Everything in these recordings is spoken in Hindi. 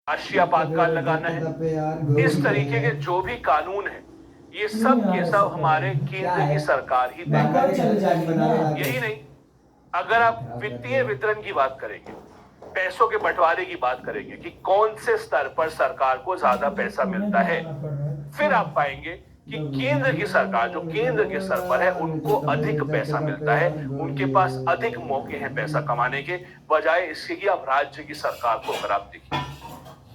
राष्ट्रीय आपातकाल लगाना है, इस तरीके के जो भी कानून है ये सब के सब हमारे केंद्र की सरकार ही तय करेगी। यही नहीं, अगर आप वित्तीय वितरण की बात करेंगे, पैसों के बंटवारे की बात करेंगे कि कौन से स्तर पर सरकार को ज्यादा पैसा मिलता है, फिर आप पाएंगे कि केंद्र की सरकार जो केंद्र के स्तर पर है उनको अधिक पैसा मिलता है, उनके पास अधिक मौके हैं पैसा कमाने के, बजाय इसके कि आप राज्य की सरकार को अगर आप देखिए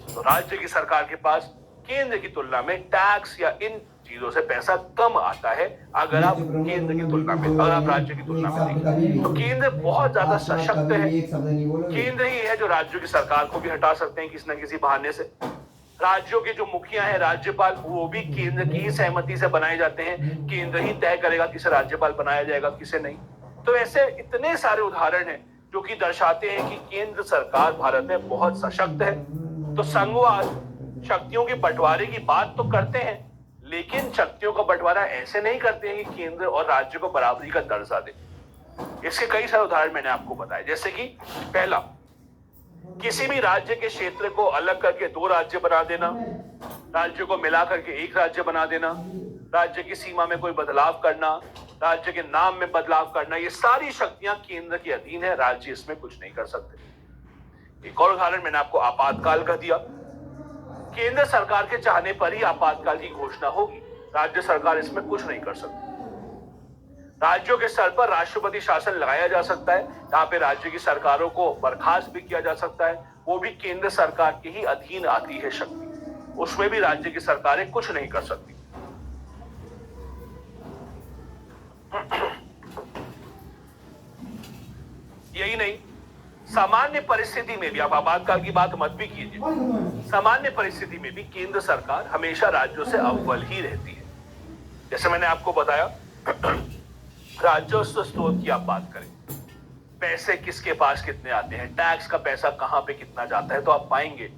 तो राज्य की सरकार के पास केंद्र की तुलना में टैक्स या इन चीजों से पैसा कम आता है। अगर आप केंद्र की तुलना में, अगर आप राज्य की तुलना में देखें तो केंद्र बहुत ज्यादा सशक्त है। केंद्र ही है जो राज्यों की सरकार को भी हटा सकते हैं किसी न किसी बहाने से। राज्यों के जो मुखिया है, राज्यपाल, वो भी केंद्र की ही सहमति से बनाए जाते हैं। केंद्र ही तय करेगा किसे राज्यपाल बनाया जाएगा, किसे नहीं। तो ऐसे इतने सारे उदाहरण हैं जो कि दर्शाते हैं कि केंद्र सरकार भारत में बहुत सशक्त है। तो संघवाद शक्तियों के बंटवारे की बात तो करते हैं, लेकिन शक्तियों का बंटवारा ऐसे नहीं करते हैं कि केंद्र और राज्य को बराबरी का दर्जा दे। इसके कई सारे उदाहरण मैंने आपको बताए, जैसे कि पहला, किसी भी राज्य के क्षेत्र को अलग करके दो राज्य बना देना, राज्य को मिला करके एक राज्य बना देना, राज्य की सीमा में कोई बदलाव करना, राज्य के नाम में बदलाव करना, ये सारी शक्तियां केंद्र के अधीन है, राज्य इसमें कुछ नहीं कर सकते। एक और उदाहरण मैंने आपको आपातकाल का दिया। केंद्र सरकार के चाहने पर ही आपातकाल की घोषणा होगी, राज्य सरकार इसमें कुछ नहीं कर सकती। राज्यों के स्तर पर राष्ट्रपति शासन लगाया जा सकता है, जहां पे राज्य की सरकारों को बर्खास्त भी किया जा सकता है, वो भी केंद्र सरकार के ही अधीन आती है शक्ति, उसमें भी राज्य की सरकारें कुछ नहीं कर सकती। यही नहीं, सामान्य परिस्थिति में भी, आप आपातकाल की बात मत भी कीजिए, सामान्य परिस्थिति में भी केंद्र सरकार हमेशा राज्यों से अव्वल ही रहती है। जैसे मैंने आपको बताया, राजस्व स्रोत की आप बात करें, पैसे किसके पास कितने आते हैं, टैक्स का पैसा कहां पे कितना जाता है, तो आप पाएंगे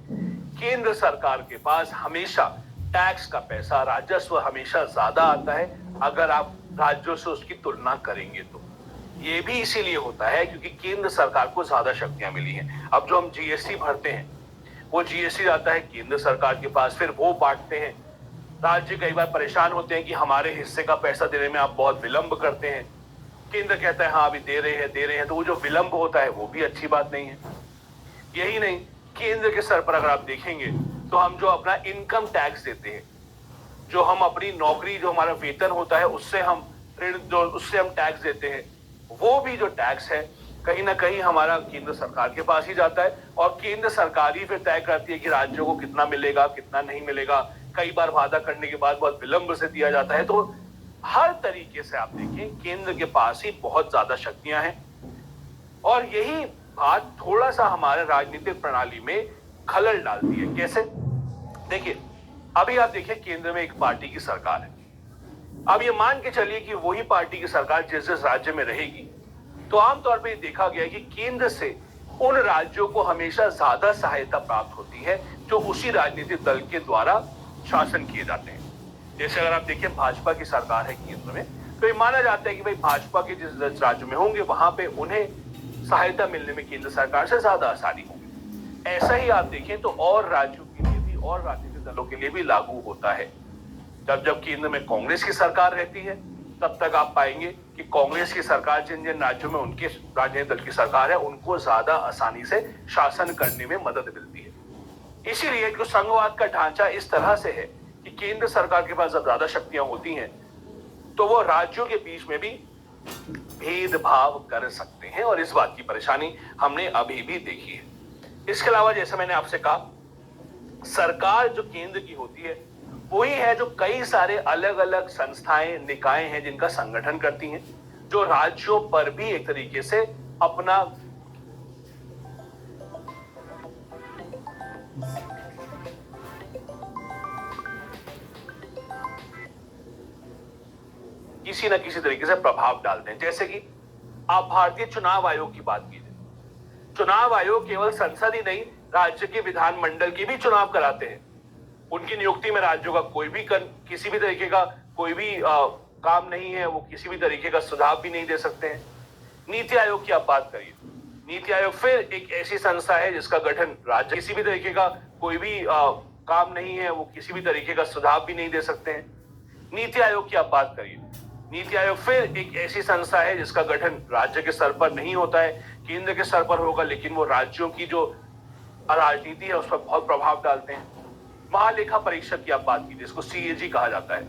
केंद्र सरकार के पास हमेशा टैक्स का पैसा, राजस्व हमेशा ज्यादा आता है अगर आप राज्यों से उसकी तुलना करेंगे तो। ये भी इसीलिए होता है क्योंकि केंद्र सरकार को ज्यादा शक्तियां मिली हैं। अब जो हम जीएसटी भरते हैं वो जीएसटी जाता है केंद्र सरकार के पास, फिर वो बांटते हैं। राज्य कई बार परेशान होते हैं कि हमारे हिस्से का पैसा देने में आप बहुत विलंब करते हैं, केंद्र कहता है हाँ अभी दे रहे हैं, तो वो जो विलंब होता है वो भी अच्छी बात नहीं है। यही नहीं, केंद्र के स्तर पर अगर आप देखेंगे तो हम जो अपना इनकम टैक्स देते हैं, जो हम अपनी नौकरी, जो हमारा वेतन होता है उससे हम ऋण, जो उससे हम टैक्स देते हैं, वो भी जो टैक्स है कहीं ना कहीं हमारा केंद्र सरकार के पास ही जाता है, और केंद्र सरकार ही फिर तय करती है कि राज्यों को कितना मिलेगा, कितना नहीं मिलेगा। कई बार वादा करने के बाद बहुत विलंब से दिया जाता है। तो हर तरीके से आप देखें केंद्र के पास ही बहुत ज्यादा शक्तियां हैं, और यही बात थोड़ा सा हमारे राजनीतिक प्रणाली में खलल डालती है। कैसे? देखिए, अभी आप देखिए केंद्र में एक पार्टी की सरकार है। अब ये मान के चलिए कि वही पार्टी की सरकार जिस जिस राज्य में रहेगी, तो आमतौर पर देखा गया है कि केंद्र से उन राज्यों को हमेशा ज्यादा सहायता प्राप्त होती है जो उसी राजनीतिक दल के द्वारा शासन किए जाते हैं। जैसे अगर आप देखिए भाजपा की सरकार है केंद्र में, तो ये माना जाता है कि भाई भाजपा के जिस राज्य में होंगे वहां पे उन्हें सहायता मिलने में केंद्र सरकार से ज्यादा आसानी होगी। ऐसा ही आप देखें तो और राज्यों के लिए भी और राजनीतिक दलों के लिए भी लागू होता है। जब केंद्र में कांग्रेस की सरकार रहती है तब तक आप पाएंगे कि कांग्रेस की सरकार जिन जिन राज्यों में उनके राजनीतिक दल की सरकार है उनको ज्यादा आसानी से शासन करने में मदद मिलती है। इसीलिए जो संघवाद का ढांचा इस तरह से है कि केंद्र सरकार के पास जब ज्यादा शक्तियां होती हैं तो वो राज्यों के बीच में भी भेदभाव कर सकते हैं, और इस बात की परेशानी हमने अभी भी देखी है। इसके अलावा जैसे मैंने आपसे कहा, सरकार जो केंद्र की होती है वही है जो कई सारे अलग अलग संस्थाएं, निकाय हैं जिनका संगठन करती हैं, जो राज्यों पर भी एक तरीके से अपना किसी न किसी तरीके से प्रभाव डालते हैं। जैसे कि आप भारतीय चुनाव आयोग की बात कीजिए, चुनाव आयोग केवल संसद ही नहीं, राज्य के विधानमंडल के भी चुनाव कराते हैं। उनकी नियुक्ति में राज्यों का कोई भी किसी भी तरीके का कोई भी काम नहीं है, वो किसी भी तरीके का सुझाव भी नहीं दे सकते हैं। नीति आयोग की आप बात करिए, नीति आयोग फिर एक ऐसी संस्था है जिसका गठन राज्य किसी भी तरीके का कोई भी काम नहीं है, वो किसी भी तरीके का सुझाव भी नहीं दे सकते हैं। नीति आयोग की आप बात करिए, नीति आयोग फिर एक ऐसी संस्था है जिसका गठन राज्य के स्तर पर नहीं होता है, केंद्र के स्तर पर होगा, लेकिन वो राज्यों की जो राजनीति है उस पर बहुत प्रभाव डालते हैं। महालेखा परीक्षक की आप बात कीजिए, जिसको सीएजी कहा जाता है,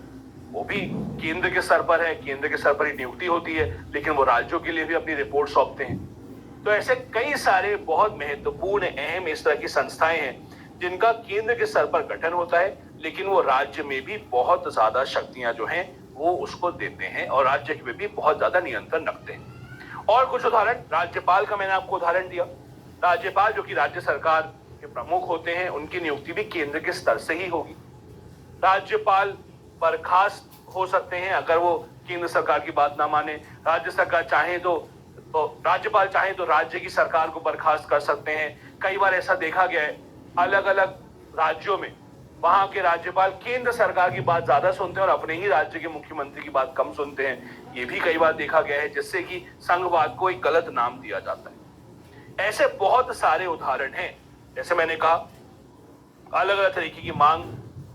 वो भी केंद्र के स्तर पर है, केंद्र के स्तर पर ही नियुक्ति होती है, लेकिन वो राज्यों के लिए भी अपनी रिपोर्ट सौंपते हैं। तो ऐसे कई सारे बहुत महत्वपूर्ण अहम इस तरह की संस्थाएं हैं जिनका केंद्र के स्तर पर गठन होता है, लेकिन वो राज्य में भी बहुत ज्यादा शक्तियां जो हैं वो उसको देते हैं और राज्य में भी बहुत ज्यादा नियंत्रण रखते हैं। और कुछ उदाहरण, राज्यपाल का मैंने आपको उदाहरण दिया। राज्यपाल जो कि राज्य सरकार के प्रमुख होते हैं, उनकी नियुक्ति भी केंद्र के स्तर से ही होगी। राज्यपाल बर्खास्त हो सकते हैं अगर वो केंद्र सरकार की बात ना माने। राज्य सरकार चाहे तो राज्यपाल चाहे तो राज्य की सरकार को बर्खास्त कर सकते हैं। कई बार ऐसा देखा गया है, अलग अलग राज्यों में वहां के राज्यपाल केंद्र सरकार की बात ज्यादा सुनते हैं और अपने ही राज्य के मुख्यमंत्री की बात कम सुनते हैं। ये भी कई बार देखा गया है, जिससे कि संघवाद को एक गलत नाम दिया जाता है। ऐसे बहुत सारे उदाहरण हैं। जैसे मैंने कहा, अलग अलग तरीके की मांग,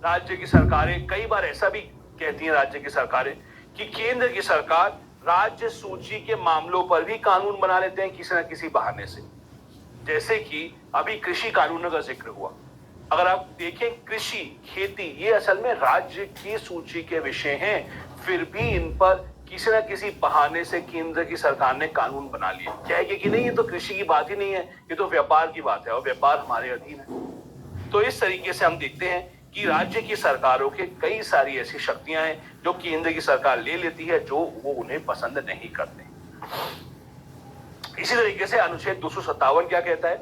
राज्य की सरकारें कई बार ऐसा भी कहती हैं, राज्य की सरकारें, कि केंद्र की सरकार राज्य सूची के मामलों पर भी कानून बना लेते हैं किसी न किसी बहाने से। जैसे कि अभी कृषि कानूनों का जिक्र हुआ। अगर आप देखें, कृषि, खेती, ये असल में राज्य की सूची के विषय हैं, फिर भी इन पर किसी न किसी बहाने से केंद्र की सरकार ने कानून बना लिए। कहेंगे कि नहीं, ये तो कृषि की बात ही नहीं है, ये तो व्यापार की बात है और व्यापार हमारे अधीन है। तो इस तरीके से हम देखते हैं कि राज्य की सरकारों के कई सारी ऐसी शक्तियां हैं जो केंद्र की सरकार ले लेती है, जो वो उन्हें पसंद नहीं करते। इसी तरीके से अनुच्छेद 257 क्या कहता है?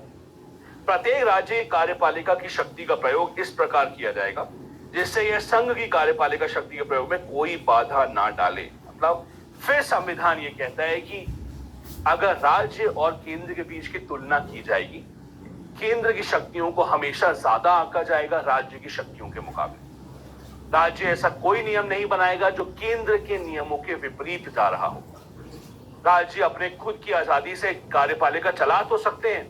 प्रत्येक राज्य कार्यपालिका की शक्ति का प्रयोग इस प्रकार किया जाएगा जिससे यह संघ की कार्यपालिका शक्ति के प्रयोग में कोई बाधा ना डाले। मतलब फिर संविधान ये कहता है कि अगर राज्य और केंद्र के बीच की तुलना की जाएगी, केंद्र की शक्तियों को हमेशा ज्यादा आंका जाएगा राज्य की शक्तियों के मुकाबले। राज्य ऐसा कोई नियम नहीं बनाएगा जो केंद्र के नियमों के विपरीत जा रहा हो। राज्य अपने खुद की आजादी से कार्यपालिका चला तो सकते हैं,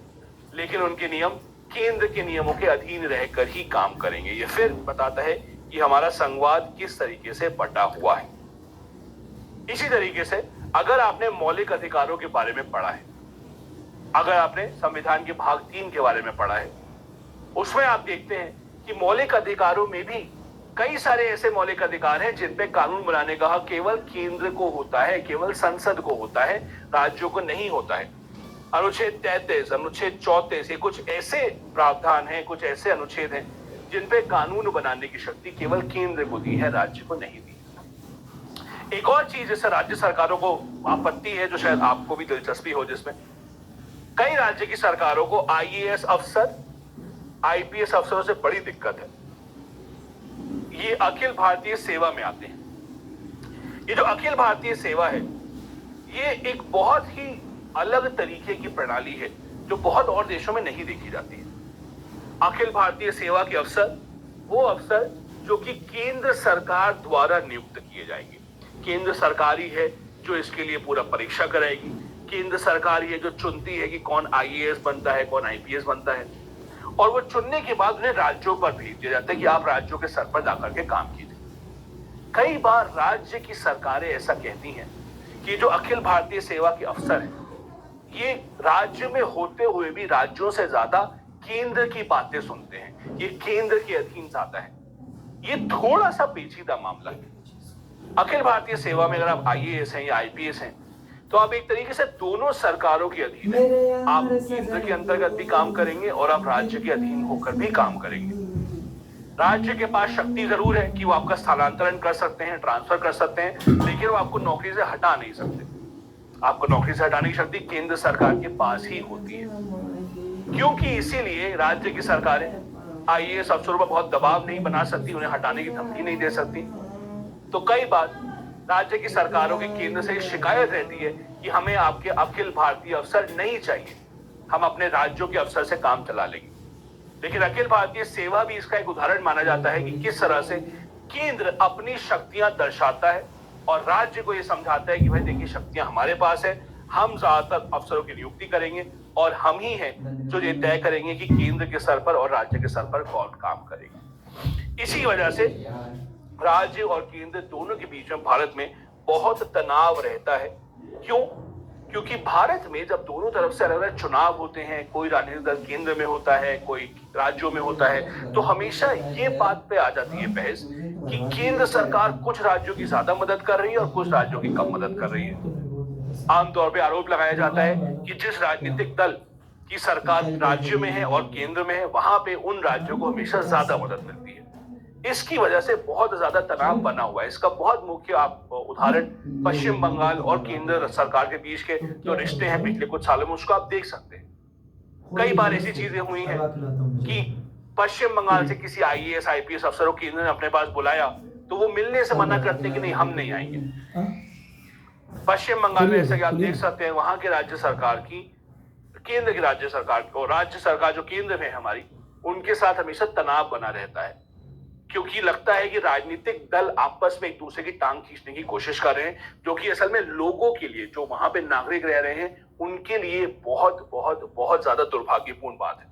लेकिन उनके नियम केंद्र के नियमों के अधीन रहकर ही काम करेंगे। ये फिर बताता है कि हमारा संघवाद किस तरीके से बटा हुआ है। इसी तरीके से अगर आपने मौलिक अधिकारों के बारे में पढ़ा है, अगर आपने संविधान के भाग 3 के बारे में पढ़ा है, उसमें आप देखते हैं कि मौलिक अधिकारों में भी कई सारे ऐसे मौलिक अधिकार हैं जिन पे कानून बनाने का हक केवल केंद्र को होता है, केवल संसद को होता है, राज्यों को नहीं होता है। अनुच्छेद 33, अनुच्छेद 34, ये कुछ ऐसे प्रावधान हैं, कुछ ऐसे अनुच्छेद हैं जिन पे कानून बनाने की शक्ति केवल केंद्र को दी है, राज्य को नहीं दी। एक और चीज जैसे राज्य सरकारों को आपत्ति है, जो शायद आपको भी दिलचस्पी हो, जिसमें कई राज्य की सरकारों को आईएएस अफसर, आईपीएस अफसरों से बड़ी दिक्कत है। ये अखिल भारतीय सेवा में आते हैं। ये जो अखिल भारतीय सेवा है, ये एक बहुत ही अलग तरीके की प्रणाली है जो बहुत और देशों में नहीं देखी जाती है। अखिल भारतीय सेवा के अफसर वो अफसर जो कि केंद्र सरकार द्वारा नियुक्त किए जाएंगे। केंद्र सरकार ही है जो इसके लिए पूरा परीक्षा कराएगी। केंद्र सरकार ही है जो चुनती है कि कौन आईएएस बनता है, कौन आईपीएस बनता है, और वो चुनने के बाद उन्हें राज्यों पर भेज दिया जाता है कि आप राज्यों के स्तर पर जाकर के काम कीजिए। कई बार राज्य की सरकारें ऐसा कहती हैं कि जो अखिल भारतीय सेवा के अफसर हैं, ये राज्य में होते हुए भी राज्यों से ज्यादा केंद्र की बातें सुनते हैं, ये केंद्र के अधीन जाता है। ये थोड़ा सा पेचीदा मामला है। अखिल भारतीय सेवा में अगर आप आईएएस हैं या आईपीएस हैं, तो आप एक तरीके से दोनों सरकारों के अधीन हैं। आप केंद्र के अंतर्गत भी काम करेंगे और आप राज्य के अधीन होकर भी काम करेंगे। राज्य के पास शक्ति जरूर है कि वो आपका स्थानांतरण कर सकते हैं, ट्रांसफर कर सकते हैं, लेकिन वो आपको नौकरी से हटा नहीं सकते। आपको नौकरी से हटाने की शक्ति केंद्र सरकार के पास ही होती है, क्योंकि इसीलिए राज्य की सरकारें आईएएस अफसरों पर बहुत दबाव नहीं बना सकती, उन्हें हटाने की धमकी नहीं दे सकती। तो कई बार राज्य की सरकारों की केंद्र से शिकायत रहती है कि हमें आपके अखिल भारतीय अफसर नहीं चाहिए, हम अपने राज्यों के अफसर से काम चला लेंगे। लेकिन अखिल भारतीय सेवा भी इसका एक उदाहरण माना जाता है कि किस तरह से केंद्र अपनी शक्तियां दर्शाता है और राज्य को यह समझाता है कि भाई देखिए, शक्तियां हमारे पास है, हम ज्यादातर अफसरों की नियुक्ति करेंगे और हम ही हैं जो ये तय करेंगे कि केंद्र के स्तर पर और राज्य के स्तर पर कौन काम करेगा। इसी वजह से राज्य और केंद्र दोनों के बीच में भारत में बहुत तनाव रहता है। क्यों? क्योंकि भारत में जब दोनों तरफ से अलग अलग चुनाव होते हैं, कोई राजनीतिक दल केंद्र में होता है, कोई राज्यों में होता है, तो हमेशा ये बात पे आ जाती है बहस कि केंद्र सरकार कुछ राज्यों की ज्यादा मदद कर रही है और कुछ राज्यों की कम मदद कर रही है। आमतौर पे आरोप लगाया जाता है कि जिस राजनीतिक दल की सरकार राज्य में है और केंद्र में है, वहां पे उन राज्यों को हमेशा ज्यादा मदद मिलती है। इसकी वजह से बहुत ज्यादा तनाव बना हुआ है। इसका बहुत मुख्य आप उदाहरण पश्चिम बंगाल और केंद्र सरकार के बीच के जो रिश्ते हैं पिछले कुछ सालों में, उसको आप देख सकते हैं। कई बार ऐसी चीजें हुई हैं कि पश्चिम बंगाल से किसी आईएएस आईपीएस अफसर को केंद्र ने अपने पास बुलाया तो वो मिलने से मना करते कि नहीं, हम नहीं आएंगे। पश्चिम बंगाल में ऐसा कि आप देख सकते हैं, वहां के राज्य सरकार की, केंद्र की राज्य सरकार और राज्य सरकार जो केंद्र में है हमारी, उनके साथ हमेशा तनाव बना रहता है, क्योंकि लगता है कि राजनीतिक दल आपस में एक दूसरे की टांग खींचने की कोशिश कर रहे हैं, जो कि असल में लोगों के लिए, जो वहां पे नागरिक रह रहे हैं, उनके लिए बहुत बहुत बहुत ज्यादा दुर्भाग्यपूर्ण बात है।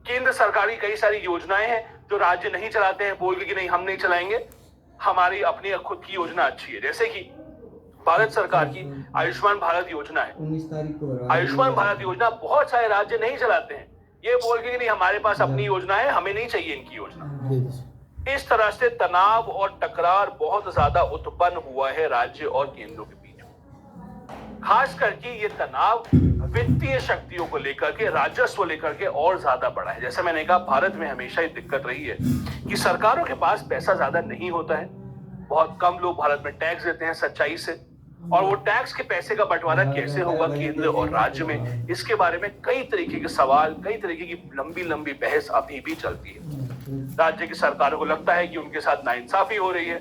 केंद्र सरकार की कई सारी योजनाएं हैं जो राज्य नहीं चलाते हैं, बोल के कि नहीं हम नहीं चलाएंगे, हमारी अपनी खुद की योजना अच्छी है। जैसे कि भारत सरकार की आयुष्मान भारत योजना है। 19 तारीख को आयुष्मान भारत योजना बहुत सारे राज्य नहीं चलाते हैं, ये बोल के कि नहीं हमारे पास अपनी योजना है, हमें नहीं चाहिए इनकी योजना। इस तरह से तनाव और टकरार बहुत ज्यादा उत्पन्न हुआ है राज्य और केंद्रों के बीच। खास करके ये तनाव वित्तीय शक्तियों को लेकर के, राजस्व लेकर के और ज्यादा बढ़ा है। जैसे मैंने कहा, भारत में हमेशा ये दिक्कत रही है कि सरकारों के पास पैसा ज्यादा नहीं होता है। बहुत कम लोग भारत में टैक्स देते हैं सच्चाई से, और वो टैक्स के पैसे का बंटवारा कैसे होगा केंद्र और राज्य में, इसके बारे में कई तरीके के सवाल, कई तरीके की लंबी लंबी बहस अभी भी चलती है। राज्य की सरकारों को लगता है कि उनके साथ नाइंसाफी हो रही है,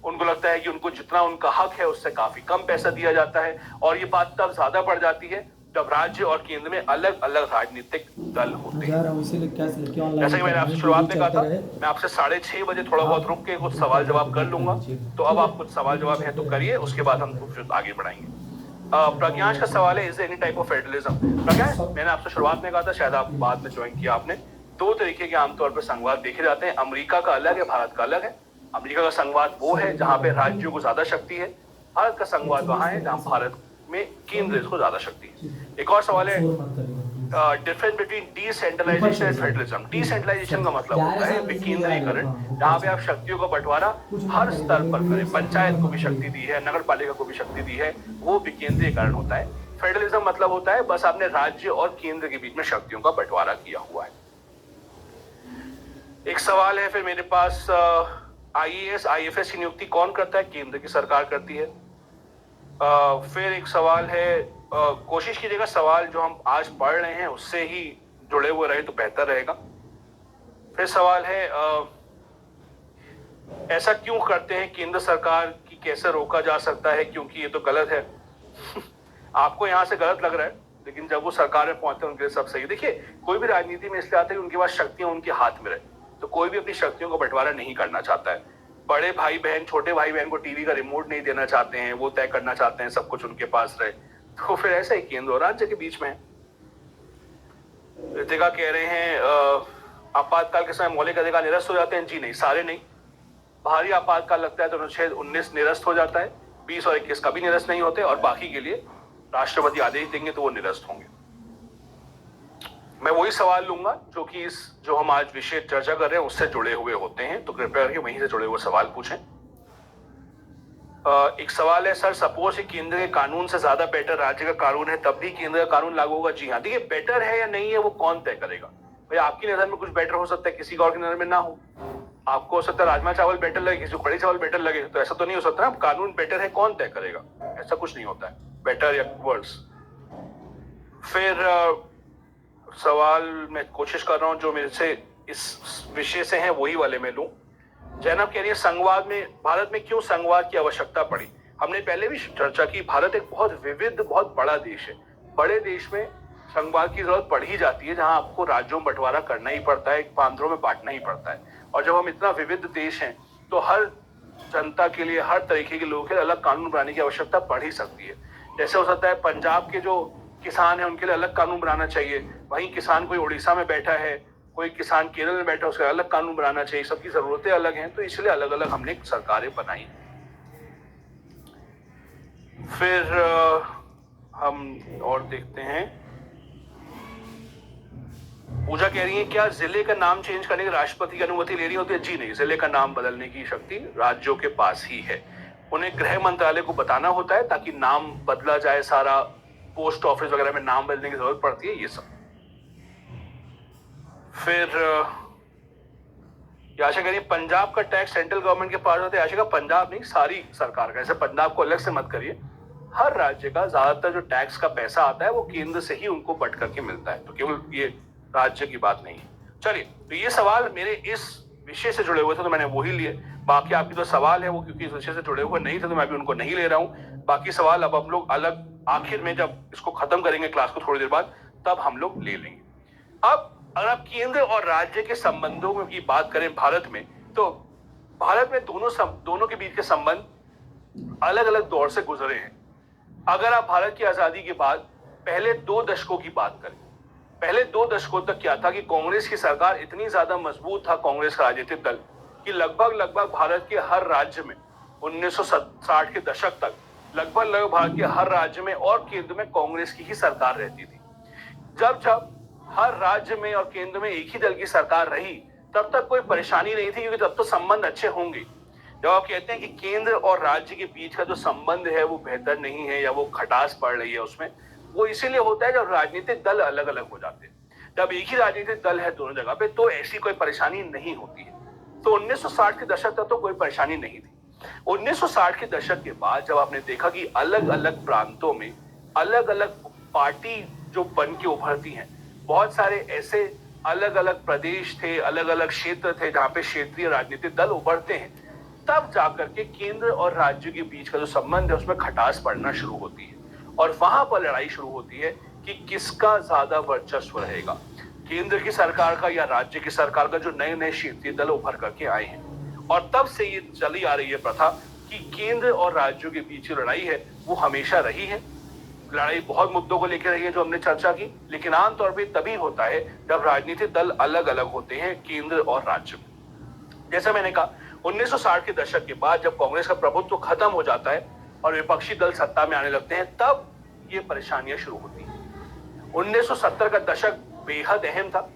उनको लगता है कि उनको जितना उनका हक है उससे काफी कम पैसा दिया जाता है, और ये बात तब ज्यादा बढ़ जाती है जब राज्य और केंद्र में अलग अलग राजनीतिक दल होते हैं। जैसे कि मैंने आपसे शुरुआत में कहा था, मैं आपसे 6:30 बजे थोड़ा बहुत रुक के कुछ सवाल जवाब कर लूंगा, तो अब आप कुछ सवाल जवाब है तो करिए, उसके बाद हम फिर आगे बढ़ाएंगे। प्रज्ञांश का सवाल है, is any type of federalism? Pragyansh, मैंने आपसे शुरुआत में कहा था, शायद आप बाद में ज्वाइन किया आपने, दो तरीके के आमतौर पर संघवाद देखे जाते हैं। अमेरिका का अलग है, भारत का अलग है। अमेरिका का संघवाद वो है जहां पे राज्यों को ज्यादा शक्ति है, भारत का संघवाद वहां है जहां भारत में केंद्र को ज्यादा शक्ति है। एक और सवाल है, difference between decentralisation and federalism. Decentralisation का मतलब होता है विकेंद्रीकरण, जहां पे आप शक्तियों का बंटवारा हर स्तर पर करें, पंचायत को भी शक्ति दी है, नगर पालिका को भी शक्ति दी है, वो विकेंद्रीकरण होता है। फेडरलिज्म मतलब होता है बस आपने राज्य और केंद्र के बीच में शक्तियों का बंटवारा किया हुआ है। एक सवाल है फिर मेरे पास, आईएएस आईएफएस की नियुक्ति कौन करता है? केंद्र की सरकार करती है। फिर एक सवाल है, कोशिश कीजिएगा सवाल जो हम आज पढ़ रहे हैं उससे ही जुड़े हुए रहे तो बेहतर रहेगा। फिर सवाल है, ऐसा क्यों करते हैं केंद्र सरकार की, कैसे रोका जा सकता है, क्योंकि ये तो गलत है। आपको यहाँ से गलत लग रहा है, लेकिन जब वो सरकार में पहुंचते हैं उनके लिए सब सही। देखिए, कोई भी राजनीति में इसलिए आता है कि उनके पास शक्तियां उनके हाथ में रहे, तो कोई भी अपनी शक्तियों का बंटवारा नहीं करना चाहता है। बड़े भाई बहन छोटे भाई बहन को टीवी का रिमोट नहीं देना चाहते हैं, वो तय करना चाहते हैं सब कुछ उनके पास रहे। तो फिर ऐसा ही केंद्र और राज्य के बीच में है। रितिका कह रहे हैं, आपातकाल के समय मौलिक अधिकार निरस्त हो जाते हैं। जी नहीं, सारे नहीं। भारी आपातकाल लगता है तो अनुच्छेद 19 निरस्त हो जाता है, 20 और 21 कभी निरस्त नहीं होते, और बाकी के लिए राष्ट्रपति आदेश देंगे तो वो निरस्त होंगे। मैं वही सवाल लूंगा जो कि जो हम आज विषय चर्चा कर रहे हैं उससे जुड़े हुए होते हैं, तो कृपया करके वहीं से जुड़े हुए सवाल पूछें। एक सवाल है, सर सपोज कि केंद्र के कानून से ज्यादा बेटर राज्य का कानून है, तब भी केंद्र का कानून लागू होगा? जी हाँ। देखिए, बेटर है या नहीं है वो कौन तय करेगा? भाई, आपकी नजर में कुछ बेटर हो सकता है, किसी और की नजर में ना हो। आपको हो सकता है राजमा चावल बेटर लगे, किसी को कड़ी चावल बेटर लगे, तो ऐसा तो नहीं हो सकता ना। कानून बेटर है, कौन तय करेगा? ऐसा कुछ नहीं होता है, बेटर या वर्स। फिर सवाल मैं कोशिश कर रहा हूं जो मेरे से इस विषय से हैं वही वाले में लूं। जैनब कह रही है, संघवाद में, भारत में क्यों संघवाद की आवश्यकता पड़ी? हमने पहले भी चर्चा की, भारत एक बहुत विविध, बहुत बड़ा देश है। बड़े देश में संघवाद की जरूरत पड़ ही जाती है, जहां आपको राज्यों में बंटवारा करना ही पड़ता है, बांद्रों में बांटना ही पड़ता है। और जब हम इतना विविध देश हैं तो हर जनता के लिए, हर तरीके के लोगों के लिए अलग कानून बनाने की आवश्यकता पड़ ही सकती है। जैसे हो सकता है पंजाब के जो किसान है उनके लिए अलग कानून बनाना चाहिए, वहीं किसान कोई उड़ीसा में बैठा है, कोई किसान केरल में बैठा है, उसका अलग कानून बनाना चाहिए। सबकी जरूरतें अलग हैं, तो इसलिए अलग अलग हमने सरकारें बनाई। फिर हम और देखते हैं, पूजा कह रही है क्या जिले का नाम चेंज करने की राष्ट्रपति की अनुमति लेनी होती है? जी नहीं, जिले का नाम बदलने की शक्ति राज्यों के पास ही है। उन्हें गृह मंत्रालय को बताना होता है ताकि नाम बदला जाए, सारा पोस्ट ऑफिस वगैरह में नाम बदलने की जरूरत पड़ती है, ये सब। फिर आशा करिए पंजाब का टैक्स सेंट्रल गवर्नमेंट के पास होता है। आशा का पंजाब नहीं, सारी सरकार का। ऐसे पंजाब को अलग से मत करिए, हर राज्य का ज्यादातर जो टैक्स का पैसा आता है वो केंद्र से ही उनको बट करके मिलता है, तो केवल ये राज्य की बात नहीं है। चलिए, तो ये सवाल मेरे इस विषय से जुड़े हुए थे तो मैंने वही लिए। बाकी आपकी जो सवाल है वो क्योंकि इस विषय से जुड़े हुए नहीं थे तो मैं भी उनको नहीं ले रहा हूँ। बाकी सवाल अब हम लोग अलग आखिर में जब इसको खत्म करेंगे क्लास को थोड़ी देर बाद, तब हम लोग ले लेंगे। अब अगर आप केंद्र और राज्य के संबंधों की बात करें भारत में, तो भारत में दोनों के बीच के संबंध अलग अलग दौर से गुजरे हैं। अगर आप भारत की आजादी के बाद पहले 2 दशकों की बात करें, पहले 2 दशकों तक क्या था कि कांग्रेस की सरकार इतनी ज्यादा मजबूत था, कांग्रेस का राजनीतिक दल, कि लगभग भारत के हर राज्य में 1960 के दशक तक लगभग भारत के हर राज्य में और केंद्र में कांग्रेस की ही सरकार रहती थी। जब हर राज्य में और केंद्र में एक ही दल की सरकार रही, तब तक कोई परेशानी नहीं थी, क्योंकि तब तो संबंध अच्छे होंगे। जब आप कहते हैं कि केंद्र और राज्य के बीच का जो संबंध है वो बेहतर नहीं है या वो खटास पड़ रही है उसमें, वो इसीलिए होता है जब राजनीतिक दल अलग अलग हो जाते हैं। जब एक ही राजनीतिक दल है दोनों जगह पे, तो ऐसी कोई परेशानी नहीं होती है। तो 1960 के दशक तक तो कोई परेशानी नहीं थी। 1960 के दशक के बाद जब आपने देखा कि अलग अलग प्रांतों में अलग अलग पार्टी जो बन के उभरती हैं, बहुत सारे ऐसे अलग अलग प्रदेश थे, अलग अलग क्षेत्र थे जहां पे क्षेत्रीय राजनीतिक दल उभरते हैं, तब जाकर के केंद्र और राज्य के बीच का जो संबंध है उसमें खटास पड़ना शुरू होती है और वहां पर लड़ाई शुरू होती है कि किसका ज्यादा वर्चस्व रहेगा, केंद्र की सरकार का या राज्य की सरकार का, जो नए नए क्षेत्रीय दल उभर करके आए हैं। और तब से ये चली आ रही है प्रथा कि केंद्र और राज्यों के बीच की लड़ाई है वो हमेशा रही है। लड़ाई बहुत मुद्दों को लेकर रही है जो हमने चर्चा की, लेकिन आमतौर पर तभी होता है जब राजनीतिक दल अलग अलग होते हैं केंद्र और राज्य में। जैसा मैंने कहा, 1960 के दशक के बाद जब कांग्रेस का प्रभुत्व खत्म हो जाता है और विपक्षी दल सत्ता में आने लगते हैं, तब ये परेशानियां शुरू होती हैं। 1970 का दशक बेहद अहम था।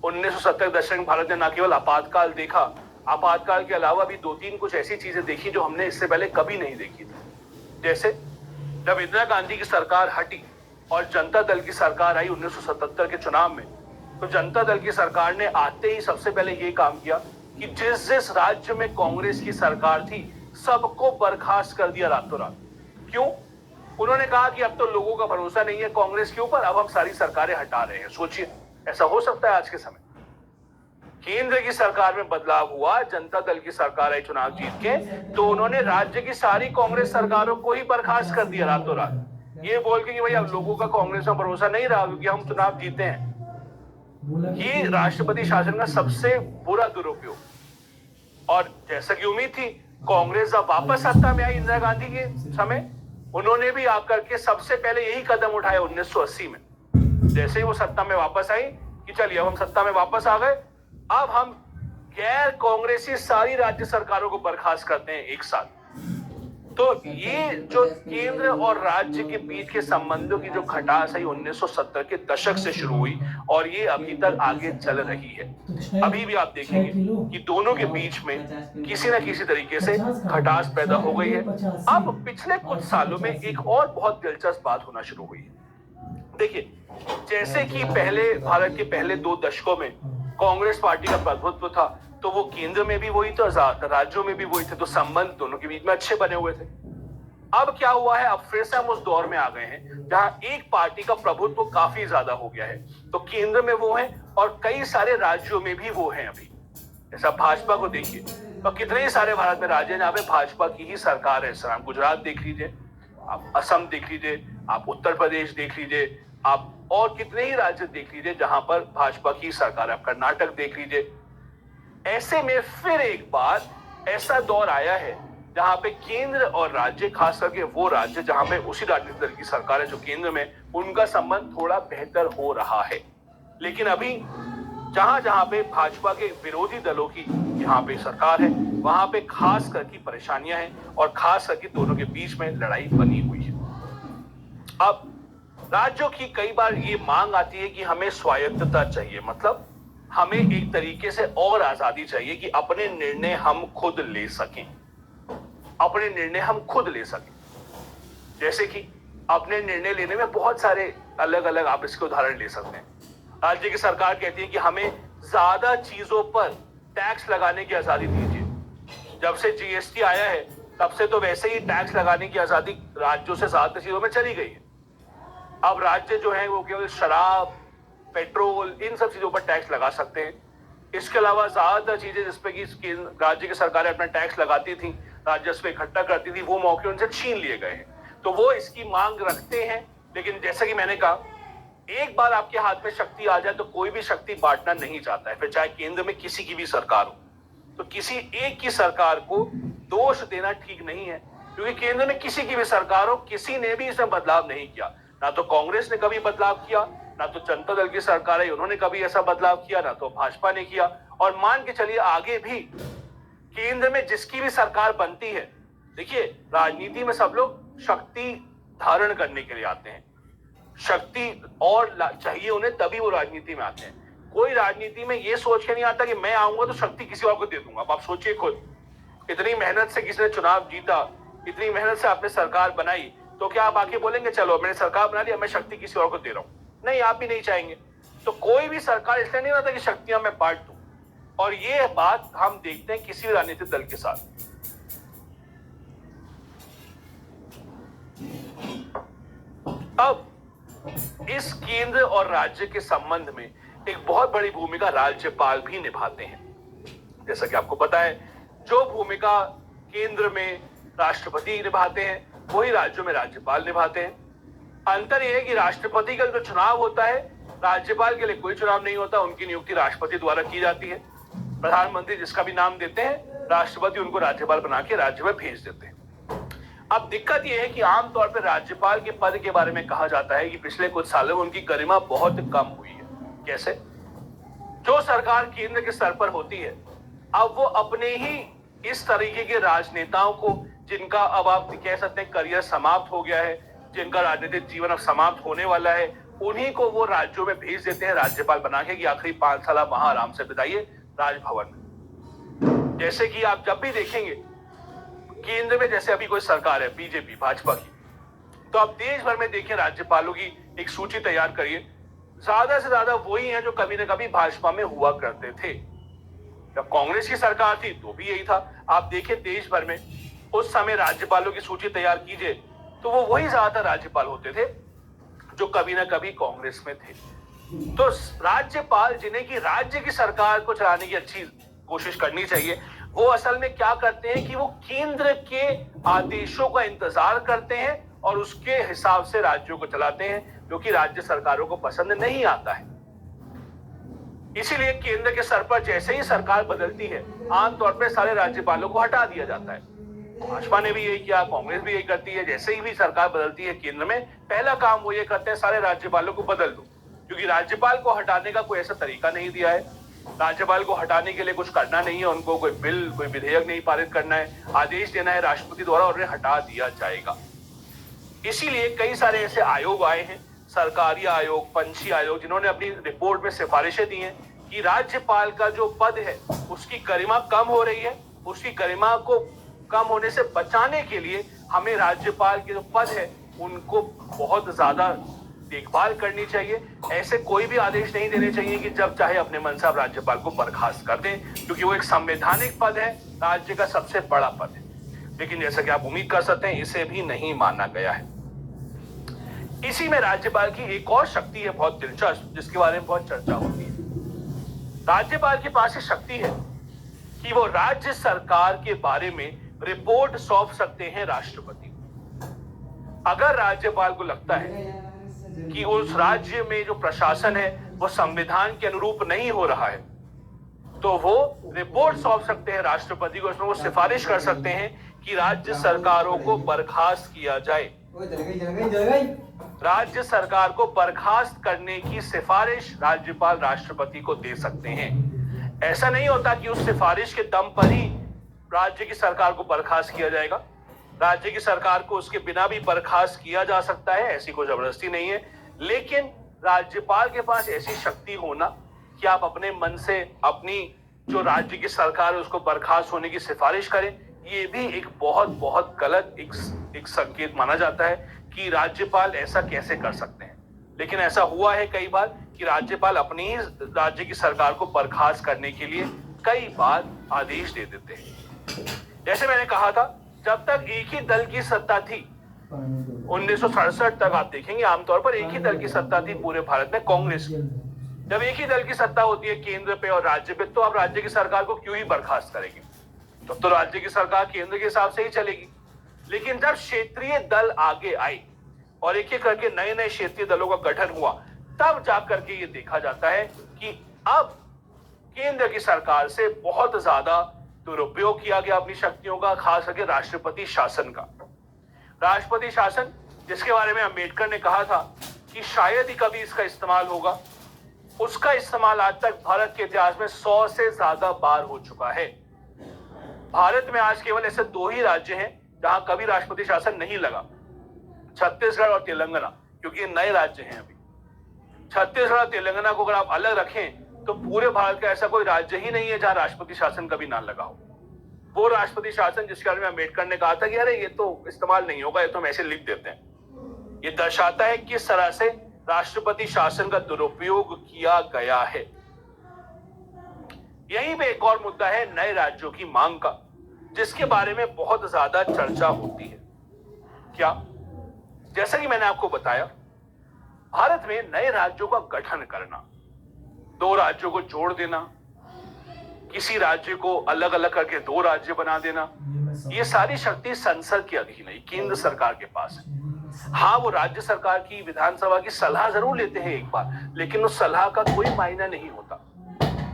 1970 के दशक में भारत ने न केवल आपातकाल देखा, आपातकाल के अलावा भी 2-3 कुछ ऐसी चीजें देखी जो हमने इससे पहले कभी नहीं देखी थी। जैसे जब इंदिरा गांधी की सरकार हटी और जनता दल की सरकार आई 1977 के चुनाव में, तो जनता दल की सरकार ने आते ही सबसे पहले ये काम किया कि जिस राज्य में कांग्रेस की सरकार थी सबको बर्खास्त कर दिया रातों रात। क्यों? उन्होंने कहा कि अब तो लोगों का भरोसा नहीं है कांग्रेस के ऊपर, अब हम सारी सरकारें हटा रहे हैं। सोचिए, ऐसा हो सकता है आज के समय? केंद्र की सरकार में बदलाव हुआ, जनता दल की सरकार आई चुनाव जीत के, तो उन्होंने राज्य की सारी कांग्रेस सरकारों को ही बर्खास्त कर दिया रातों रात, ये बोल के कि भाई अब लोगों का कांग्रेस में भरोसा नहीं रहा क्योंकि हम चुनाव जीते हैं। ये राष्ट्रपति शासन का सबसे बुरा दुरुपयोग। और जैसा कि उम्मीद थी, कांग्रेस जब वापस सत्ता में आई इंदिरा गांधी के समय, उन्होंने भी आकर के सबसे पहले यही कदम उठाया 1980 में। जैसे ही वो सत्ता में वापस आई कि चलिए अब हम सत्ता में वापस आ गए, अब हम गैर कांग्रेसी सारी राज्य सरकारों को बर्खास्त करते हैं एक साथ। तो ये जो केंद्र और राज्य के बीच के संबंधों की जो खटास है 1970 के दशक से शुरू हुई और ये अभी तक आगे चल रही है। अभी भी आप देखेंगे कि दोनों के बीच में किसी न किसी तरीके से खटास पैदा हो गई है। अब पिछले कुछ सालों में एक और बहुत दिलचस्प बात होना शुरू हुई है। देखिए, जैसे कि पहले भारत के पहले 2 दशकों में कांग्रेस पार्टी का प्रभुत्व था, तो वो केंद्र में भी वही था, राज्यों में भी वही थे, तो संबंध दोनों के बीच में अच्छे बने हुए थे। अब क्या हुआ है, अब फिर से हम उस दौर में आ गए हैं जहां एक पार्टी का प्रभुत्व काफी ज्यादा हो गया है। तो केंद्र में वो है और कई सारे राज्यों में भी वो है। अभी ऐसा भाजपा को देखिए, तो कितने ही सारे भारत में राज्य जहां पे भाजपा की ही सरकार है। सर, गुजरात देख लीजिए, आप असम देख लीजिए, आप उत्तर प्रदेश देख लीजिए, आप और कितने ही राज्य देख लीजिए जहां पर भाजपा की सरकार है। आप कर्नाटक देख लीजिए। ऐसे में फिर एक बार ऐसा दौर आया है जहां पे केंद्र और राज्य, खास करके वो राज्य जहां पे उसी राजनीतिक दल की सरकार है जो केंद्र में, उनका संबंध थोड़ा बेहतर हो रहा है। लेकिन अभी जहां जहां पे भाजपा के विरोधी दलों की यहाँ पे सरकार है, वहां पे खास करके परेशानियां हैं और खास करके दोनों के बीच में लड़ाई बनी हुई है। अब राज्यों की कई बार ये मांग आती है कि हमें स्वायत्तता चाहिए, मतलब हमें एक तरीके से और आजादी चाहिए कि अपने निर्णय हम खुद ले सकें, अपने निर्णय हम खुद ले सकें। जैसे कि अपने निर्णय लेने में बहुत सारे अलग अलग आप इसके उदाहरण ले सकते हैं। राज्य की सरकार कहती है कि हमें ज्यादा चीजों पर टैक्स लगाने की आजादी दीजिए। जब से जीएसटी आया है तब से तो वैसे ही टैक्स लगाने की आजादी राज्यों से ज्यादा चीजों में चली गई है। अब राज्य जो है वो केवल शराब, पेट्रोल, इन सब चीजों पर टैक्स लगा सकते हैं। इसके अलावा ज्यादातर चीजें जिसपे कि राज्य की सरकारें अपना टैक्स लगाती थी, राजस्व इकट्ठा करती थी, वो मौके उनसे छीन लिए गए हैं। तो वो इसकी मांग रखते हैं, लेकिन जैसा कि मैंने कहा, एक बार आपके हाथ में शक्ति आ जाए तो कोई भी शक्ति बांटना नहीं चाहता है, फिर चाहे केंद्र में किसी की भी सरकार हो। तो किसी एक की सरकार को दोष देना ठीक नहीं है, क्योंकि केंद्र में किसी की भी सरकार हो, किसी ने भी इसमें बदलाव नहीं किया। ना तो कांग्रेस ने कभी बदलाव किया, ना तो जनता दल की सरकार है उन्होंने कभी ऐसा बदलाव किया, ना तो भाजपा ने किया। और मान के चलिए आगे भी केंद्र में जिसकी भी सरकार बनती है, देखिए राजनीति में सब लोग शक्ति धारण करने के लिए आते हैं, शक्ति और चाहिए उन्हें, तभी वो राजनीति में आते हैं। कोई राजनीति में ये सोच के नहीं आता कि मैं आऊंगा तो शक्ति किसी और को दे दूंगा। अब आप सोचिए खुद, इतनी मेहनत से किसी ने चुनाव जीता, इतनी मेहनत से आपने सरकार बनाई, तो क्या आप आके बोलेंगे चलो मैंने सरकार बना ली, मैं शक्ति किसी और को दे रहा हूं? नहीं, आप भी नहीं चाहेंगे। तो कोई भी सरकार इसलिए नहीं होता कि शक्तियां मैं बांट दूं। और ये बात हम देखते हैं किसी भी राजनीतिक दल के साथ। अब इस केंद्र और राज्य के संबंध में एक बहुत बड़ी भूमिका राज्यपाल भी निभाते हैं। जैसा कि आपको पता है, जो भूमिका केंद्र में राष्ट्रपति निभाते हैं वही राज्यों में राज्यपाल निभाते हैं। अंतर यह है कि राष्ट्रपति का जो चुनाव होता है, राज्यपाल के लिए कोई चुनाव नहीं होता, उनकी नियुक्ति राष्ट्रपति द्वारा की जाती है। प्रधानमंत्री जिसका भी नाम देते हैं, राष्ट्रपति उनको राज्यपाल बना के राज्य में भेज देते हैं। अब दिक्कत यह है कि आमतौर पर राज्यपाल के पद के बारे में कहा जाता है कि पिछले कुछ सालों में उनकी गरिमा बहुत कम हुई है। कैसे? जो सरकार केंद्र के स्तर पर होती है, अब वो अपने ही इस तरीके के राजनेताओं को, जिनका अब आप कह सकते हैं करियर समाप्त हो गया है, जिनका राजनीतिक जीवन अब समाप्त होने वाला है, उन्हीं को वो राज्यों में भेज देते हैं राज्यपाल बना के कि आखिरी 5 साल आप वहां आराम से बिताइए राजभवन में। जैसे कि आप जब भी देखेंगे केंद्र में, जैसे अभी कोई सरकार है बीजेपी, भाजपा की, तो आप देश भर में देखिए राज्यपालों की एक सूची तैयार करिए, ज्यादा से ज्यादा वही हैं जो कभी ना कभी भाजपा में हुआ करते थे। जब कांग्रेस की सरकार थी तो भी यही था। आप देखिए देश भर में उस समय राज्यपालों की सूची तैयार कीजिए तो वो वही ज्यादातर राज्यपाल होते थे जो कभी ना कभी कांग्रेस में थे। तो राज्यपाल, जिन्हें की राज्य की सरकार को चलाने की अच्छी कोशिश करनी चाहिए, वो असल में क्या करते हैं कि वो केंद्र के आदेशों का इंतजार करते हैं और उसके हिसाब से राज्यों को चलाते हैं, जो कि राज्य सरकारों को पसंद नहीं आता है। इसीलिए केंद्र के स्तर पर जैसे ही सरकार बदलती है, आमतौर पर सारे राज्यपालों को हटा दिया जाता है। भाजपा ने भी यही किया, कांग्रेस भी यही करती है। जैसे ही भी सरकार बदलती है केंद्र में, पहला काम वो ये करते हैं सारे राज्यपालों को बदल दो, क्योंकि राज्यपाल को हटाने का कोई ऐसा तरीका नहीं दिया है। राज्यपाल को हटाने के लिए कुछ करना नहीं है, उनको कोई बिल, कोई विधेयक नहीं पारित करना है, आदेश देना है राष्ट्रपति द्वारा और उन्हें हटा दिया जाएगा। इसीलिए कई सारे ऐसे आयोग आए हैं, सरकारी आयोग, पंछी आयोग, जिन्होंने अपनी रिपोर्ट में सिफारिशें दी हैं कि राज्यपाल का जो पद है उसकी गरिमा कम हो रही है, उसकी गरिमा को कम होने से बचाने के लिए हमें राज्यपाल के जो पद है उनको बहुत ज्यादा देखभाल करनी चाहिए। ऐसे कोई भी आदेश नहीं देने चाहिए कि जब चाहे अपने मन से आप राज्यपाल को बर्खास्त कर दें, क्योंकि वो एक संवैधानिक पद है, राज्य का सबसे बड़ा पद है। लेकिन जैसा कि आप उम्मीद कर सकते हैं, इसे भी नहीं माना गया है। इसी में राज्यपाल की एक और शक्ति है बहुत दिलचस्प, जिसके बारे में बहुत चर्चा होती है। राज्यपाल के पास ये शक्ति है कि वो राज्य सरकार के बारे में रिपोर्ट सौंप सकते हैं राष्ट्रपति। अगर राज्यपाल को लगता है कि उस राज्य में जो प्रशासन है वो संविधान के अनुरूप नहीं हो रहा है, तो वो रिपोर्ट सौंप सकते हैं राष्ट्रपति को। उसमें वो सिफारिश कर सकते हैं कि राज्य सरकारों को बर्खास्त किया जाए। राज्य सरकार को बर्खास्त करने की सिफारिश राज्यपाल राष्ट्रपति को दे सकते हैं। ऐसा नहीं होता कि उस सिफारिश के दम पर ही राज्य की सरकार को बर्खास्त किया जाएगा। राज्य की सरकार को उसके बिना भी बर्खास्त किया जा सकता है, ऐसी कोई जबरदस्ती नहीं है। लेकिन राज्यपाल के पास ऐसी शक्ति होना कि आप अपने मन से अपनी जो राज्य की सरकार है उसको बर्खास्त होने की सिफारिश करें, ये भी एक बहुत गलत एक संकेत माना जाता है कि राज्यपाल ऐसा कैसे कर सकते हैं। लेकिन ऐसा हुआ है कई बार कि राज्यपाल अपनी ही राज्य की सरकार को बर्खास्त करने के लिए कई बार आदेश दे देते हैं। जैसे मैंने कहा था, जब तक एक ही दल की सत्ता थी 1967 तक, आप देखेंगे आमतौर पर एक ही दल की सत्ता थी पूरे भारत में, कांग्रेस की। जब एक ही दल की सत्ता होती है केंद्र पे और राज्य पे, तो आप राज्य की सरकार को क्यों ही बर्खास्त करेंगे? तब तो राज्य की सरकार केंद्र के हिसाब से ही चलेगी। लेकिन जब क्षेत्रीय दल आगे आए और एक एक करके नए नए क्षेत्रीय दलों का गठन हुआ, तब जाकर के ये देखा जाता है कि अब केंद्र की सरकार से बहुत ज्यादा दुरुपयोग किया गया अपनी शक्तियों का, खास करके राष्ट्रपति शासन का। राष्ट्रपति शासन, जिसके बारे में अंबेडकर ने कहा था कि शायद ही कभी इसका इस्तेमाल होगा, उसका इस्तेमाल आज तक भारत के इतिहास में 100 से ज्यादा बार हो चुका है। भारत में आज केवल ऐसे 2 ही राज्य हैं जहां कभी राष्ट्रपति शासन नहीं लगा, छत्तीसगढ़ और तेलंगाना, क्योंकि ये नए राज्य हैं अभी। छत्तीसगढ़ और तेलंगाना को अगर आप अलग रखें तो पूरे भारत का ऐसा कोई राज्य ही नहीं है जहां राष्ट्रपति शासन कभी ना लगा हो। वो राष्ट्रपति शासन जिसके बारे में अंबेडकर ने कहा था कि अरे ये तो इस्तेमाल नहीं होगा, ये तो हम ऐसे लिख देते हैं, ये दर्शाता है किस तरह से राष्ट्रपति शासन का दुरुपयोग किया गया है। यहीं पे एक और मुद्दा है नए राज्यों की मांग का, जिसके बारे में बहुत ज्यादा चर्चा होती है। क्या? जैसा कि मैंने आपको बताया, भारत में नए राज्यों का गठन करना, 2 राज्यों को जोड़ देना, किसी राज्य को अलग अलग करके 2 राज्य बना देना, ये सारी शक्ति संसद के अधीन है, केंद्र सरकार के पास है। हाँ, वो राज्य सरकार की विधानसभा की सलाह जरूर लेते हैं एक बार, लेकिन उस सलाह का कोई मायना नहीं होता।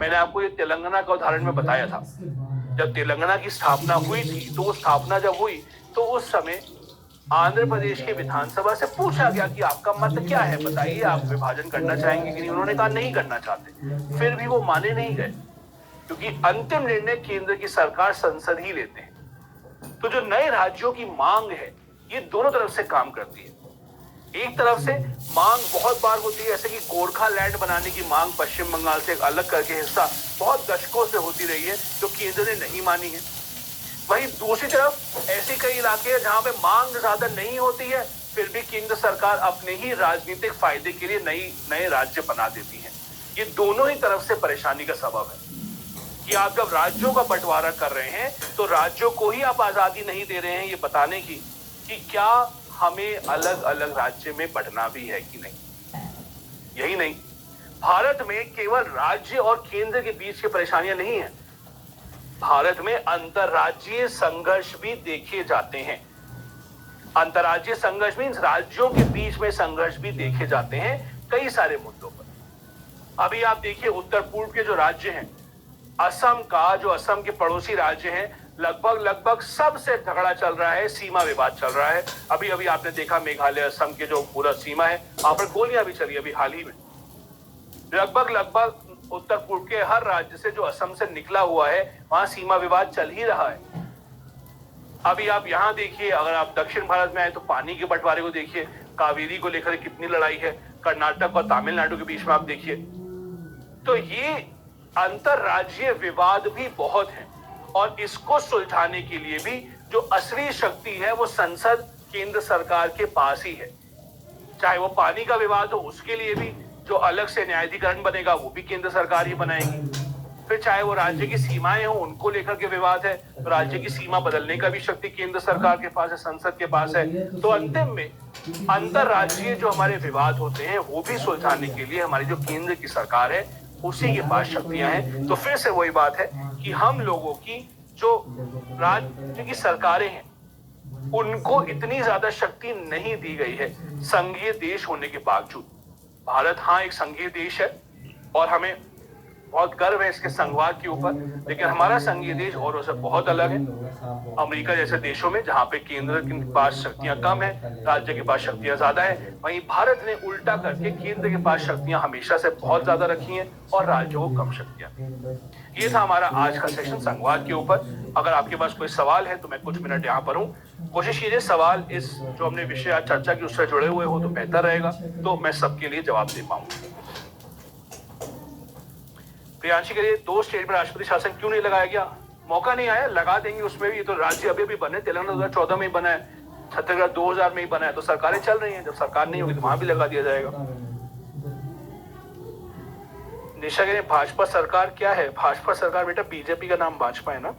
मैंने आपको ये तेलंगाना का उदाहरण में बताया था। जब तेलंगाना की स्थापना हुई थी, तो वो स्थापना जब हुई तो उस समय आंध्र प्रदेश की विधानसभा से पूछा गया कि आपका मत क्या है, बताइए, आप विभाजन करना चाहेंगे कि नहीं। उन्होंने कहा नहीं करना चाहते। फिर भी वो माने नहीं गए, क्योंकि अंतिम निर्णय केंद्र की सरकार, संसद ही लेते हैं। तो जो नए राज्यों की मांग है, ये दोनों तरफ से काम करती है। एक तरफ से मांग बहुत बार होती है, जैसे कि गोरखा लैंड बनाने की मांग पश्चिम बंगाल से एक अलग करके हिस्सा बहुत दशकों से होती रही है, जो केंद्र ने नहीं मानी है। वहीं दूसरी तरफ ऐसे कई इलाके हैं जहां पे मांग ज्यादा नहीं होती है, फिर भी केंद्र सरकार अपने ही राजनीतिक फायदे के लिए नए राज्य बना देती है। ये दोनों ही तरफ से परेशानी का सबब है कि आप जब राज्यों का बंटवारा कर रहे हैं तो राज्यों को ही आप आजादी नहीं दे रहे हैं ये बताने की कि क्या हमें अलग अलग राज्य में बढ़ना भी है कि नहीं। यही नहीं, भारत में केवल राज्य और केंद्र के बीच की परेशानियां नहीं है, भारत में अंतरराज्यीय संघर्ष भी देखे जाते हैं। अंतरराज्यीय संघर्ष मीन्स राज्यों के बीच में संघर्ष भी देखे जाते हैं कई सारे मुद्दों पर। अभी आप देखिए, उत्तर पूर्व के जो राज्य हैं, असम का, जो असम के पड़ोसी राज्य हैं, लगभग सबसे झगड़ा चल रहा है, सीमा विवाद चल रहा है। अभी अभी आपने देखा मेघालय असम के जो पूरा सीमा है, वहां पर गोलियां भी चली अभी हाल ही में। लगभग उत्तर पूर्व के हर राज्य से जो असम से निकला हुआ है, वहां सीमा विवाद चल ही रहा है। अभी आप यहां देखिए, अगर आप दक्षिण भारत में आए तो पानी के बंटवारे को देखिए, कावेरी को लेकर कितनी लड़ाई है, कर्नाटक और तमिलनाडु के बीच में आप देखिए। तो ये अंतरराज्यीय विवाद भी बहुत है, और इसको सुलझाने के लिए भी जो असली शक्ति है वो संसद, केंद्र सरकार के पास ही है। चाहे वो पानी का विवाद हो, उसके लिए भी जो अलग से न्यायाधिकरण बनेगा वो भी केंद्र सरकार ही बनाएगी। फिर चाहे वो राज्य की सीमाएं हो, उनको लेकर के विवाद है, तो राज्य की सीमा बदलने का भी शक्ति केंद्र सरकार के पास है, संसद के पास है। तो अंतिम में अंतरराज्यीय जो हमारे विवाद होते हैं वो भी सुलझाने के लिए हमारी जो केंद्र की सरकार है उसी के पास शक्तियां हैं। तो फिर से वही बात है कि हम लोगों की जो राज्य की सरकारें हैं उनको इतनी ज्यादा शक्ति नहीं दी गई है संघीय देश होने के बावजूद। भारत हाँ एक संघीय देश है, और हमें बहुत गर्व है इसके संघवाद के ऊपर, लेकिन हमारा संघीय देश औरों से बहुत अलग है। अमेरिका जैसे देशों में जहां पे केंद्र के पास शक्तियां कम है, राज्य के पास शक्तियां ज्यादा है, वहीं भारत ने उल्टा करके केंद्र के पास शक्तियां हमेशा से बहुत ज्यादा रखी हैं और राज्यों को कम शक्तियां। ये था हमारा आज का सेशन संघवाद के ऊपर। अगर आपके पास कोई सवाल है तो मैं कुछ मिनट यहाँ पर हूँ, कोशिश कीजिए सवाल इस जो हमने विषय आज चर्चा की उससे जुड़े हुए हो तो बेहतर रहेगा, तो मैं सबके लिए जवाब दे पाऊँ। प्रियांशी करिए, 2 स्टेट में राष्ट्रपति शासन क्यों नहीं लगाया गया? मौका नहीं आया, लगा देंगे उसमें भी। तो राज्य अभी भी बने, तेलंगाना 2014 में ही बना है, छत्तीसगढ़ 2000 में ही बना है, तो सरकारें चल रही हैं। जब सरकार नहीं होगी तो वहां भी लगा दिया जाएगा। निशा करिए, भाजपा सरकार क्या है? भाजपा सरकार बेटा बीजेपी का नाम भाजपा है ना।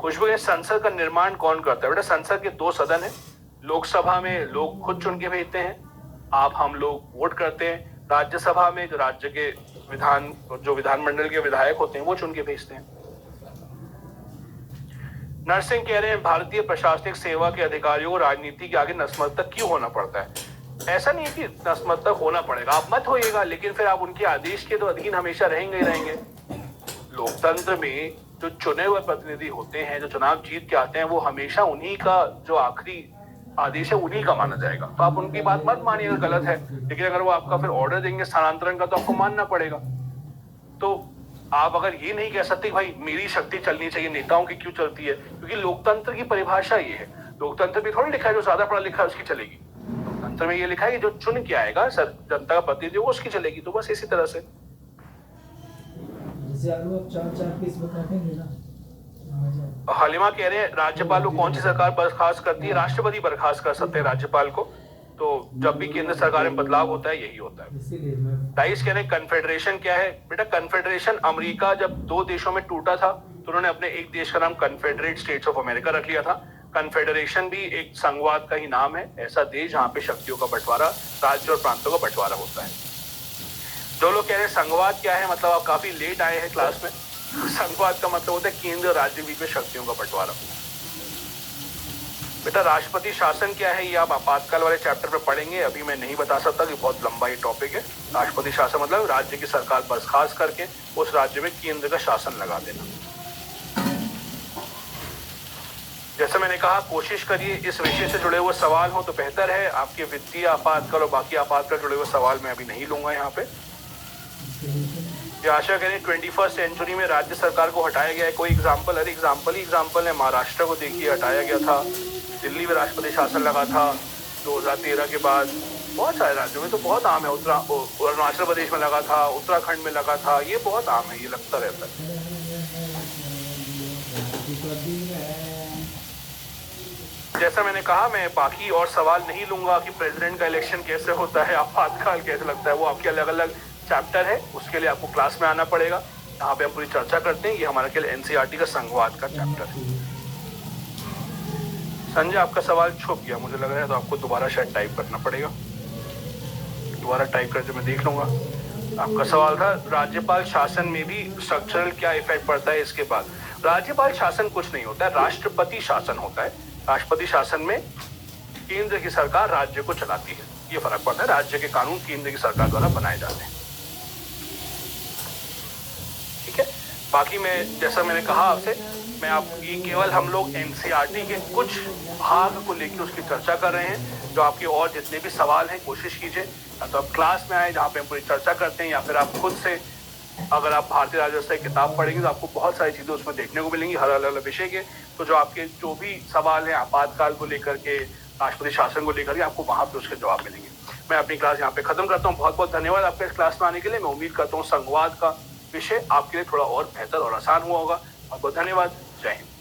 खुशबू करिए, संसद का निर्माण कौन करता है? बेटा संसद के 2 सदन है, लोकसभा में लोग खुद चुन के भेजते हैं, आप हम लोग वोट करते हैं। राज्यसभा में जो राज्य के विधानमंडल के विधायक होते हैं वो चुन के भेजते हैं। नरसिंह कह रहे हैं भारतीय प्रशासनिक सेवा के अधिकारियों को राजनीति के आगे नतमस्तक क्यों होना पड़ता है? ऐसा नहीं है कि नतमस्तक होना पड़ेगा, आप मत होइएगा, लेकिन फिर आप उनके आदेश के तो अधीन हमेशा रहेंगे ही रहेंगे। लोकतंत्र में जो चुने हुए प्रतिनिधि होते हैं, जो चुनाव जीत के आते हैं, वो हमेशा उन्हीं का जो आखिरी आदेश है उन्हीं का माना जाएगा। तो आप उनकी बात मत मानिएगा, गलत है, लेकिन अगर वो आपका फिर ऑर्डर देंगे स्थानांतरण का तो आपको मानना पड़ेगा। तो आप अगर ये नहीं कह सकते भाई मेरी शक्ति चलनी चाहिए, नेताओं की क्यों चलती है, क्योंकि लोकतंत्र की परिभाषा ये है। लोकतंत्र भी थोड़ी लिखा है जो ज्यादा पढ़ा लिखा है उसकी चलेगी, लोकतंत्र में ये लिखा है कि जो चुन के आएगा जनता का प्रतिनिधि वो उसकी चलेगी। तो बस इसी तरह से हालिमा कह रहे हैं राज्यपाल को कौन सी सरकार बर्खास्त करती है? राष्ट्रपति बर्खास्त कर सकते हैं राज्यपाल को। तो जब भी केंद्र सरकार में बदलाव होता है यही होता है। डाइस कह रहे हैं कन्फेडरेशन क्या है? बेटा कन्फेडरेशन, अमेरिका जब 2 देशों में टूटा था तो उन्होंने अपने एक देश का नाम कन्फेडरेट स्टेट्स ऑफ अमेरिका रख लिया था। कन्फेडरेशन भी एक संघवाद का ही नाम है, ऐसा देश जहां पे शक्तियों का बंटवारा, राज्य और प्रांतों का बंटवारा होता है। जो लोग कह रहे हैं संघवाद क्या है, मतलब आप काफी लेट आए हैं क्लास में। संघवाद का मतलब होता है केंद्र और राज्य बीच में शक्तियों का बंटवारा। बेटा राष्ट्रपति शासन क्या है ये आप आपातकाल वाले चैप्टर में पढ़ेंगे, अभी मैं नहीं बता सकता कि बहुत लंबा ये टॉपिक है। राष्ट्रपति शासन मतलब राज्य की सरकार बर्खास्त करके उस राज्य में केंद्र का शासन लगा देना। जैसा मैंने कहा कोशिश करिए इस विषय से जुड़े हुए सवाल हो तो बेहतर है। आपके वित्तीय आपातकाल और बाकी आपातकाल जुड़े हुए सवाल मैं अभी नहीं लूंगा यहाँ पे। ये आशा करें 21st सेंचुरी में राज्य सरकार को हटाया गया है। कोई एग्जाम्पल? अरे एग्जाम्पल है, महाराष्ट्र को देखिए हटाया गया था, दिल्ली में राष्ट्रपति शासन लगा था 2013 के बाद, बहुत सारे राज्यों में तो बहुत आम है। अरुणाचल प्रदेश में लगा था, उत्तराखंड में लगा था, ये बहुत आम है, ये लगता रहता है। जैसा मैंने कहा मैं बाकी और सवाल नहीं लूंगा कि प्रेसिडेंट का इलेक्शन कैसे होता है, आपातकाल कैसे लगता है, वो आपके अलग अलग चैप्टर है, उसके लिए आपको क्लास में आना पड़ेगा। यहाँ पे हम पूरी चर्चा करते हैं, ये हमारे के लिए एनसीईआरटी का संघवाद का चैप्टर है। संजय आपका सवाल छुप गया मुझे लग रहा है, तो आपको दोबारा शायद टाइप करना पड़ेगा। दोबारा टाइप करके मैं देख लूंगा। आपका सवाल था राज्यपाल शासन में भी स्ट्रक्चरल क्या इफेक्ट पड़ता है इसके बाद। राज्यपाल शासन कुछ नहीं होता है, राष्ट्रपति शासन होता है। राष्ट्रपति शासन में केंद्र की सरकार राज्य को चलाती है, ये फर्क पड़ता है। राज्य के कानून केंद्र की सरकार द्वारा बनाए जाते हैं, ठीक है। बाकी मैं जैसा मैंने कहा आपसे, मैं आप ये केवल हम लोग एनसीईआरटी के कुछ भाग को लेकर उसकी चर्चा कर रहे हैं। जो आपके और जितने भी सवाल हैं कोशिश कीजिए या तो आप क्लास में आए जहाँ पे हम पूरी चर्चा करते हैं, या फिर आप खुद से अगर आप भारतीय राज्यव्यवस्था की किताब पढ़ेंगे तो आपको बहुत सारी चीजें उसमें देखने को मिलेंगी हर अलग अलग विषय के। तो जो आपके जो भी सवाल हैं आपातकाल को लेकर के, राष्ट्रपति शासन को लेकर के, आपको वहां पे उसके जवाब मिलेंगे। मैं अपनी क्लास यहाँ पे खत्म करता हूँ। बहुत बहुत धन्यवाद आपके इस क्लास में आने के लिए। मैं उम्मीद करता हूँ संघवाद का विषय आपके लिए थोड़ा और बेहतर और आसान हुआ होगा। बहुत बहुत धन्यवाद। जय हिंद।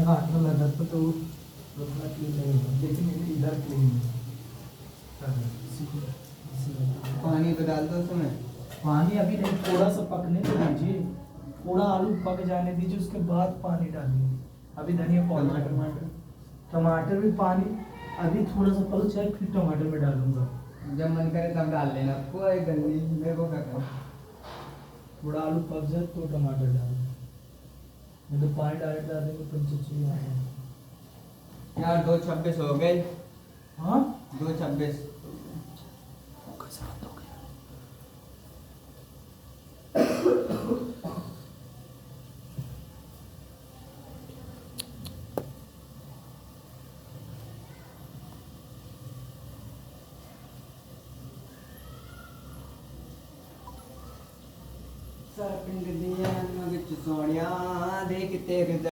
हाथ में लगा तो उतना क्लीन नहीं है, लेकिन इधर क्लीन है। पानी तो डाल दो उसमें। पानी अभी नहीं, थोड़ा सा पकने तो दीजिए, पूरा आलू पक जाने दीजिए, उसके बाद पानी डालिए। अभी धनिया पाउडर, टमाटर भी पानी अभी थोड़ा सा पल जाए फिर टमाटर में डालूंगा। जब मन करे तब डाल लेना, कोई गल नहीं, मेरे को क्या करना। थोड़ा आलू पक जाए तो टमाटर डालूंगा, नहीं तो पानी डायरेक्ट डाल देंगे तो चिचिया आ जाएगा। यार 2:26 हो गए। हाँ 2:26। सर पिंड दिया मग सोनिया देख तेरे